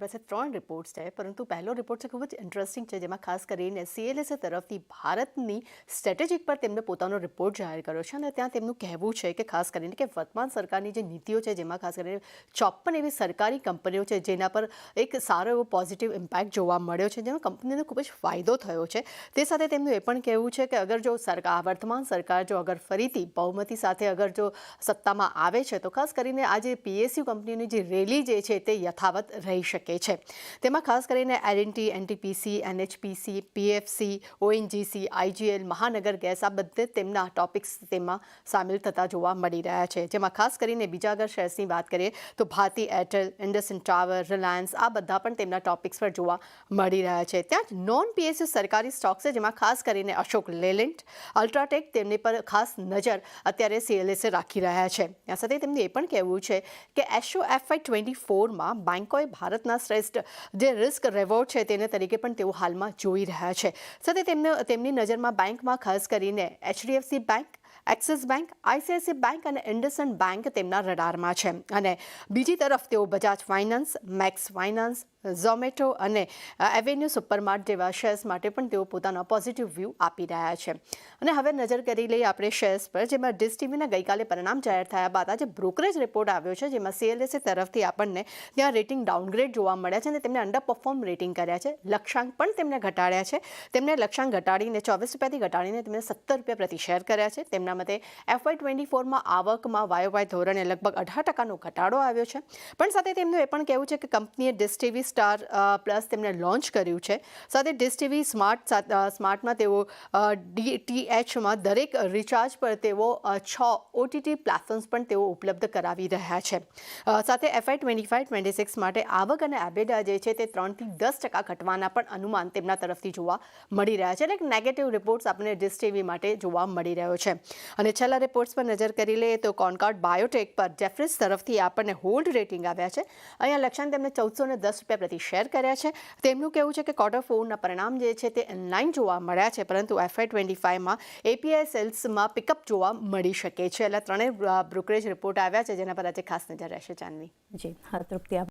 પાસે 3 રિપોર્ટ્સ છે, પરંતુ પહેલો રિપોર્ટ છે ખૂબ જ ઇન્ટરેસ્ટિંગ છે, જેમાં ખાસ કરીને CLSA તરફથી ભારતની સ્ટ્રેટેજિક પર તેમને પોતાનો રિપોર્ટ જાહેર કર્યો છે અને ત્યાં તેમનું કહેવું છે કે ખાસ કરીને કે વર્તમાન સરકારની જે નીતિઓ છે, જેમાં ખાસ કરીને 54 એવી સરકારી કંપનીઓ છે જેના પર એક સારો એવો પોઝિટિવ ઇમ્પેક્ટ જોવા મળ્યો છે, જેનો કંપનીને ખૂબ જ ફાયદો થયો છે। તે સાથે તેમનું એ પણ કહેવું છે કે અગર જો વર્તમાન સરકાર જો અગર ફરીથી બહુમતી સાથે અગર જો સત્તામાં આવે છે તો ખાસ કરીને આ જે PSU કંપનીની જે રેલી જે છે તે યથાવત રહી શકે છે। તેમાં ખાસ કરીને L&T, NTPC, NHPC, PFC, ONGC, IGL, મહાનગર ગેસ આ બધે તેમના ટોપિક્સ તેમાં સામેલ થતા જોવા મળી રહ્યા છે, જેમાં ખાસ કરીને બીજા અગર શેર્સની વાત કરીએ તો ભારતી એરટેલ, ઇન્ડસઇન્ડ ટાવર, રિલાયન્સ આ બધા પણ તેમના ટોપિક્સ પર જોવા મળી રહ્યા છે। ત્યાં જ નોન PSU સરકારી સ્ટોક છે, જેમાં ખાસ કરીને અશોક લેલેન્ડ, અલ્ટ્રાટેક તેમની પર ખાસ નજર અત્યારે CLSA રાખી રહ્યા છે। આ સાથે તેમનું એ પણ કહેવું છે કે FY24માં બેન્કોએ ભારતના શ્રેષ્ઠ જે રિસ્ક રેવોર્ડ છે તેને તરીકે પણ તેઓ હાલમાં જોઈ રહ્યા છે। સાથે તેમની નજરમાં બેંકમાં ખાસ કરીને HDFC bank, axis bank, ICICI bank અને ઇન્ડસઇન્ડ બેંક તેમના રડારમાં છે અને બીજી તરફ તેઓ બજાજ ફાઇનાન્સ, મેક્સ ફાઇનાન્સ, ઝોમેટો અને એવેન્યુ સુપરમાર્ટ જેવા શેર્સ માટે પણ તેઓ પોતાનો પોઝિટિવ વ્યૂ આપી રહ્યા છે। અને હવે નજર કરી લઈએ આપણે શેર્સ પર, જેમાં ડિશ ટીવીના ગઈકાલે પરિણામ જાહેર થયા બાદ આજે બ્રોકરેજ રિપોર્ટ આવ્યો છે, જેમાં CLSA તરફથી આપણને ત્યાં રેટિંગ ડાઉનગ્રેડ જોવા મળ્યા છે અને તેમને અંડર પરફોર્મ રેટિંગ કર્યા છે। લક્ષ્યાંક પણ તેમને ઘટાડ્યા છે, તેમને લક્ષ્યાંક ઘટાડીને 24 રૂપિયાથી ઘટાડીને તેમને 17 રૂપિયા પ્રતિ શેર કર્યા છે। તેમના મતે FY24માં આવકમાં YOY ધોરણે લગભગ 18% ઘટાડો આવ્યો છે, પણ સાથે તેમનું એ પણ કહેવું છે કે કંપનીએ ડિશ ટીવી સ્ટાર પ્લસ તેમને લોન્ચ કર્યું છે। સાથે ડિશ ટીવી સ્માર્ટમાં તેઓ DTHમાં દરેક રિચાર્જ પર તેઓ 6 OTT પ્લેટફોર્મ્સ પણ તેઓ ઉપલબ્ધ કરાવી રહ્યા છે। સાથે FY25-26 માટે આવક અને એબિડા જે છે તે 3થી 10% ઘટવાના પણ અનુમાન તેમના તરફથી જોવા મળી રહ્યા છે, એટલે કે નેગેટિવ રિપોર્ટ્સ આપણને ડિશ ટીવી માટે જોવા મળી રહ્યો છે। અને છેલ્લા રિપોર્ટ્સ પર નજર કરી લઈએ તો કોન્કોર્ડ બાયોટેક પર જેફરીઝ તરફથી આપણને હોલ્ડ રેટિંગ આવ્યા છે। અહીંયા લક્ષ્યાંક તેમને 1410 રૂપિયા પ્રતિ શેર કર્યા છે। તેમનું કહેવું છે કે Q4ના પરિણામ જે છે તે ઇનલાઇન જોવા મળ્યા છે, પરંતુ FY25માં API સેલ્સમાં પિકઅપ જોવા મળી શકે છે। એટલે ત્રણેય બ્રોકરેજ રિપોર્ટ આવ્યા છે, જેના પર આજે ખાસ નજર રહેશે। જાનવી જી હા, તૃપ્તિ।